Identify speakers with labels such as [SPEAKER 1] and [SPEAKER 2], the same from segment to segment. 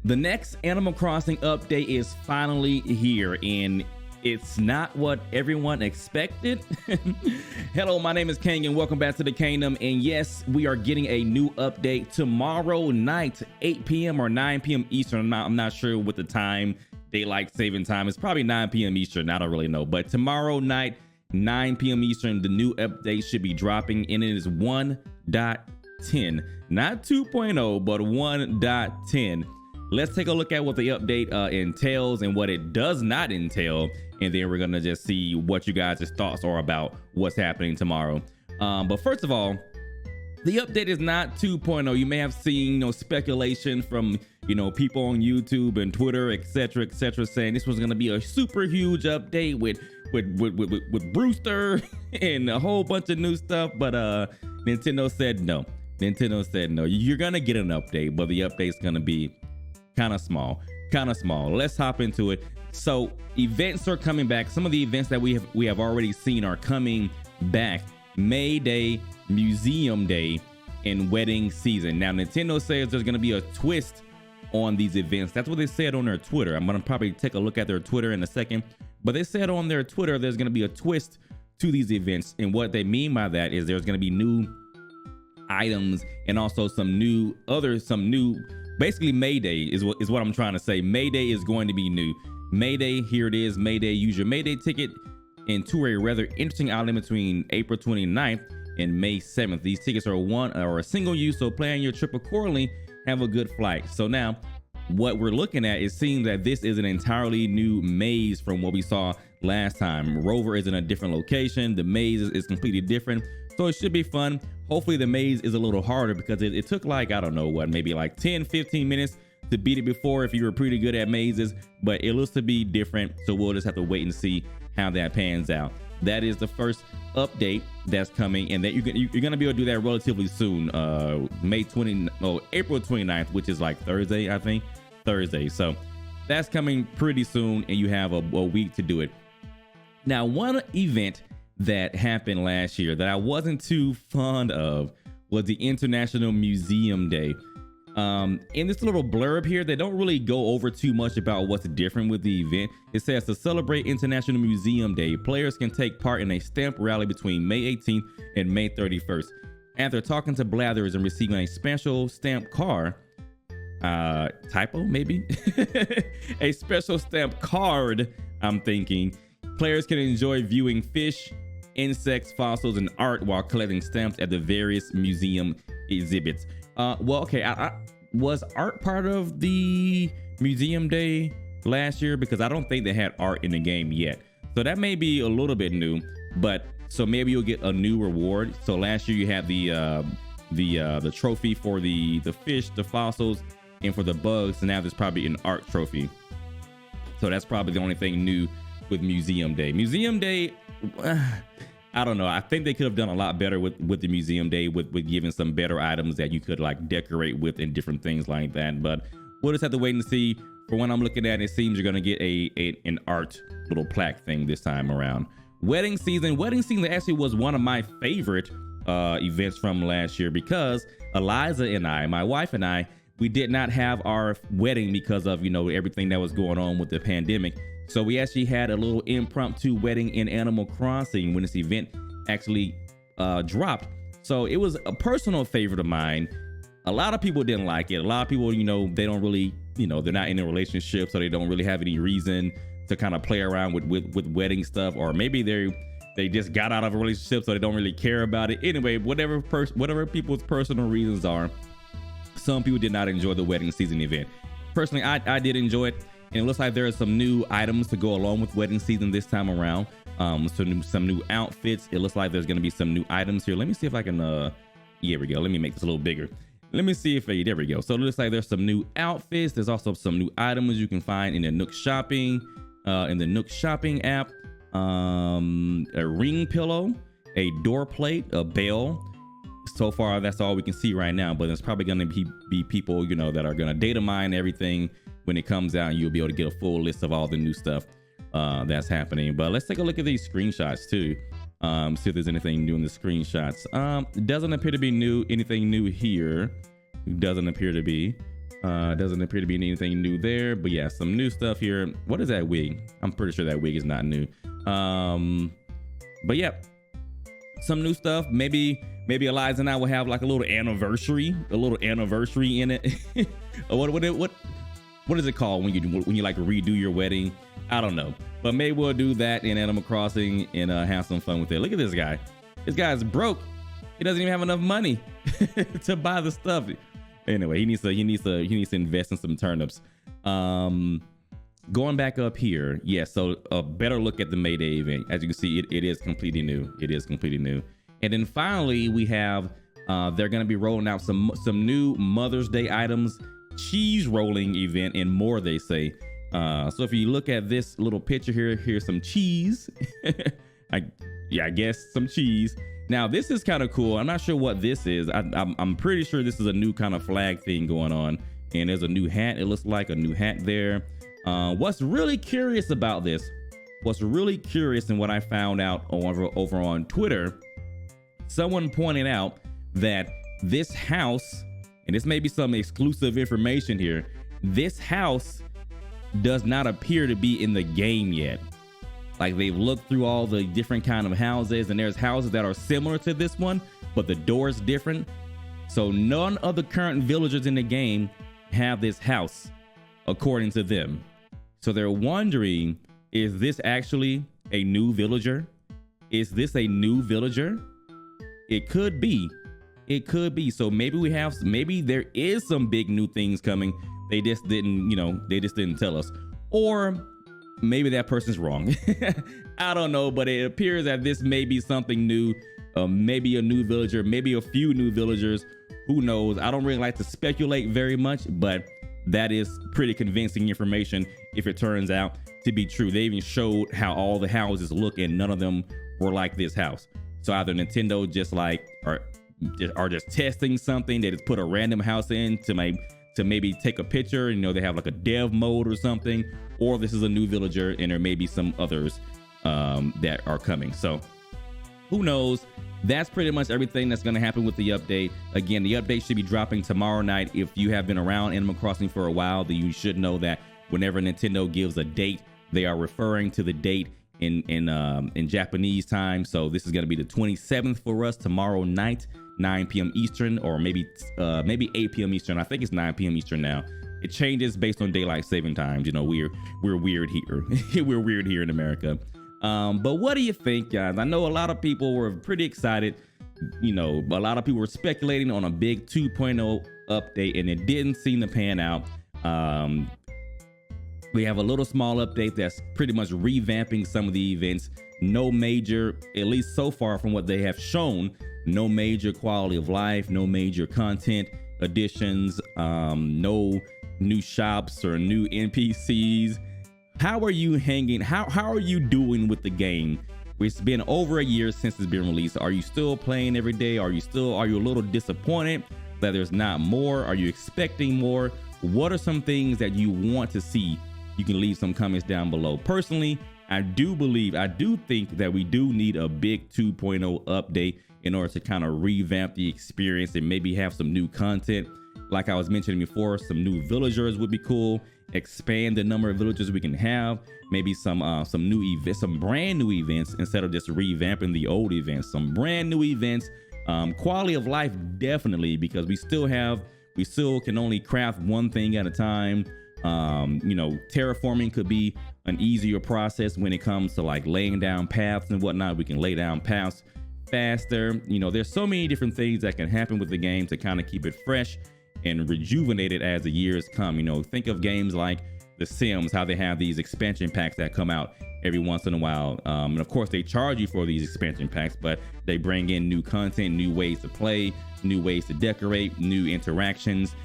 [SPEAKER 1] The next Animal Crossing update is finally here, and it's not what everyone expected. Hello, my name is Kang, and welcome back to the Kingdom. And yes, we are getting a new update tomorrow night, 8 p.m. or 9 p.m. Eastern. I'm not sure what the time, daylight saving time. It's probably 9 p.m. Eastern. I don't really know. But tomorrow night, 9 p.m. Eastern, the new update should be dropping, and it is 1.10. Not 2.0, but 1.10. Let's take a look at what the update entails and what it does not entail, and then we're gonna just see what you guys' thoughts are about what's happening tomorrow. But first of all, the update is not 2.0. You may have seen, speculation from, people on YouTube and Twitter, etc., saying this was gonna be a super huge update with Brewster and a whole bunch of new stuff. But Nintendo said no. You're gonna get an update, but the update's gonna be kind of small. Let's hop into it. So events are coming back. Some of the events that we have already seen are coming back. May Day, Museum Day, and Wedding Season. Now Nintendo says there's going to be a twist on these events. That's what they said on their Twitter. I'm going to probably take a look at their Twitter in a second, but they said on their Twitter there's going to be a twist to these events, and what they mean by that is there's going to be new items and also some new basically May Day is what I'm trying to say. May Day is going to be new. May Day, here it is. May Day, use your May Day ticket into a rather interesting island between April 29th and May 7th. These tickets are a single use, so plan your trip accordingly. Have a good flight. So now what we're looking at is seeing that this is an entirely new maze from what we saw last time. Rover is in a different location. The maze is completely different. So it should be fun. Hopefully the maze is a little harder because it took like, I don't know what, maybe like 10-15 minutes to beat it before if you were pretty good at mazes, but it looks to be different. So we'll just have to wait and see how that pans out. That is the first update that's coming, and that you're gonna be able to do that relatively soon. April 29th, which is like Thursday, I think. Thursday. So that's coming pretty soon, and you have a week to do it. Now, one event that happened last year that I wasn't too fond of was the International Museum Day. In this little blurb here, they don't really go over too much about what's different with the event. It says to celebrate International Museum Day, players can take part in a stamp rally between May 18th and May 31st. After talking to Blathers and receiving a special stamp card, typo maybe, a special stamp card, I'm thinking, players can enjoy viewing fish, insects, fossils, and art while collecting stamps at the various museum exhibits. Was art part of the Museum Day last year? Because I don't think they had art in the game yet. So that may be a little bit new, but so maybe you'll get a new reward. So last year you had the trophy for the fish, the fossils, and for the bugs. And now there's probably an art trophy. So that's probably the only thing new with Museum Day. Museum Day, I don't know. I think they could have done a lot better with the Museum Day, with giving some better items that you could like decorate with and different things like that. But we'll just have to wait and see. For when I'm looking at it, seems you're gonna get an art little plaque thing this time around. Wedding season actually was one of my favorite events from last year, because Eliza and I, my wife and I, we did not have our wedding because of everything that was going on with the pandemic. So we actually had a little impromptu wedding in Animal Crossing when this event actually dropped. So it was a personal favorite of mine. A lot of people didn't like it. A lot of people, they don't really, they're not in a relationship, so they don't really have any reason to kind of play around with wedding stuff, or maybe they just got out of a relationship, so they don't really care about it. Anyway, whatever people's personal reasons are, some people did not enjoy the wedding season event. Personally, I did enjoy it. And it looks like there are some new items to go along with wedding season this time around. Some new outfits. It looks like there's going to be some new items here. Let me see if I can, here we go. Let me make this a little bigger. Let me see if, there we go. So it looks like there's some new outfits. There's also some new items you can find in the Nook Shopping, app. A ring pillow, a door plate, a bell. So far, that's all we can see right now, but there's probably going to be people, that are going to data mine everything when it comes out, and you'll be able to get a full list of all the new stuff that's happening. But let's take a look at these screenshots too. See if there's anything new in the screenshots. It doesn't appear to be anything new here. It doesn't appear to be. Doesn't appear to be anything new there, but yeah, some new stuff here. What is that wig? I'm pretty sure that wig is not new. But yeah, some new stuff. Maybe Eliza and I will have like a little anniversary in it. What is it called when you like redo your wedding? I don't know, but maybe we'll do that in Animal Crossing and have some fun with it. Look at this guy. This guy's broke. He doesn't even have enough money to buy the stuff. Anyway, he needs to invest in some turnips. Going back up here, yeah. So a better look at the May Day event. As you can see, it is completely new. It is completely new. And then finally, we have they're going to be rolling out some new Mother's Day items, cheese rolling event, and more. They say. So if you look at this little picture here, here's some cheese. I guess some cheese. Now this is kind of cool. I'm not sure what this is. I'm pretty sure this is a new kind of flag thing going on. And there's a new hat. It looks like a new hat there. What's really curious about this? What's really curious and what I found out over on Twitter, someone pointed out that this house, and this may be some exclusive information here, this house does not appear to be in the game yet. Like they've looked through all the different kind of houses, and there's houses that are similar to this one, but the door is different. So none of the current villagers in the game have this house, according to them. So they're wondering, is this actually a new villager? Is this a new villager? It could be. It could be. So maybe there is some big new things coming. They just didn't tell us. Or maybe that person's wrong. I don't know, but it appears that this may be something new. Maybe a new villager, maybe a few new villagers. Who knows? I don't really like to speculate very much, but that is pretty convincing information if it turns out to be true. They even showed how all the houses look, and none of them were like this house. So either Nintendo just like are just testing something. They just put a random house in to maybe take a picture. They have like a dev mode or something, or this is a new villager, and there may be some others that are coming. So who knows? That's pretty much everything that's going to happen with the update. Again, the update should be dropping tomorrow night. If you have been around Animal Crossing for a while, then you should know that whenever Nintendo gives a date, they are referring to the date in Japanese time. So this is going to be the 27th for us tomorrow night, 9 p.m. Eastern, or maybe 8 p.m. Eastern. I think it's 9 p.m. Eastern now. It changes based on daylight saving times. We're weird here. We're weird here in America. But what do you think, guys? I know a lot of people were pretty excited. A lot of people were speculating on a big 2.0 update, and it didn't seem to pan out. We have a little small update that's pretty much revamping some of the events. No major, at least so far from what they have shown, no major quality of life, no major content additions, no new shops or new NPCs. How are you hanging? How are you doing with the game? It's been over a year since it's been released. Are you still playing every day? Are you a little disappointed that there's not more? Are you expecting more? What are some things that you want to see? You can leave some comments down below. Personally, I do think that we do need a big 2.0 update in order to kind of revamp the experience and maybe have some new content. Like I was mentioning before, some new villagers would be cool. Expand the number of villagers we can have. Maybe some new events, some brand new events instead of just revamping the old events. Some brand new events. Quality of life, definitely, because we still can only craft one thing at a time. Terraforming could be an easier process when it comes to like laying down paths and whatnot. We can lay down paths faster. There's so many different things that can happen with the game to kind of keep it fresh and rejuvenate it as the years come. Think of games like The Sims, how they have these expansion packs that come out every once in a while. And of course, they charge you for these expansion packs, but they bring in new content, new ways to play, new ways to decorate, new interactions,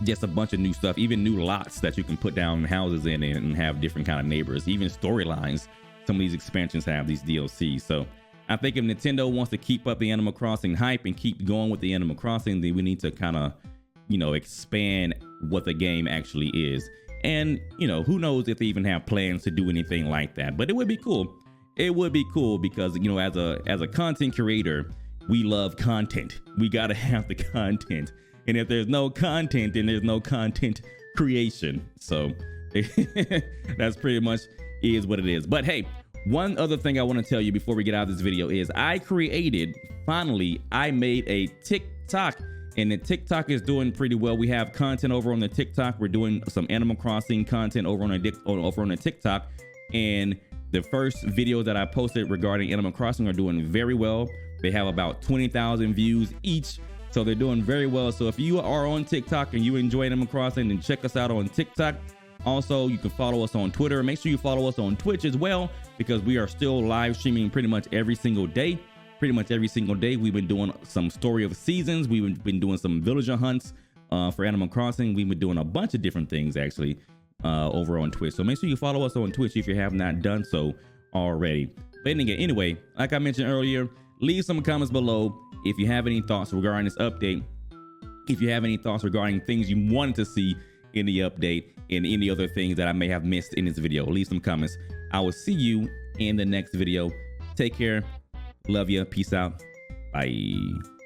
[SPEAKER 1] just a bunch of new stuff, even new lots that you can put down houses in and have different kind of neighbors, even storylines. Some of these expansions have these DLCs. So I think if Nintendo wants to keep up the Animal Crossing hype and keep going with the Animal Crossing, then we need to kind of, expand what the game actually is. And, who knows if they even have plans to do anything like that, but it would be cool. It would be cool because, as a content creator, we love content. We got to have the content. And if there's no content, then there's no content creation. So that's pretty much is what it is. But hey, one other thing I want to tell you before we get out of this video is I made a TikTok, and the TikTok is doing pretty well. We have content over on the TikTok. We're doing some Animal Crossing content over on the TikTok, and the first video that I posted regarding Animal Crossing are doing very well. They have about 20,000 views each, so they're doing very well. So if you are on TikTok and you enjoy Animal Crossing, then check us out on TikTok. Also, you can follow us on Twitter. Make sure you follow us on Twitch as well, because we are still live streaming pretty much every single day. We've been doing some story of seasons. We've been doing some villager hunts for Animal Crossing. We've been doing a bunch of different things actually over on Twitch. So make sure you follow us on Twitch if you have not done so already. But anyway, like I mentioned earlier, leave some comments below if you have any thoughts regarding this update. If you have any thoughts regarding things you wanted to see in the update and any other things that I may have missed in this video, leave some comments. I will see you in the next video. Take care. Love you. Peace out. Bye.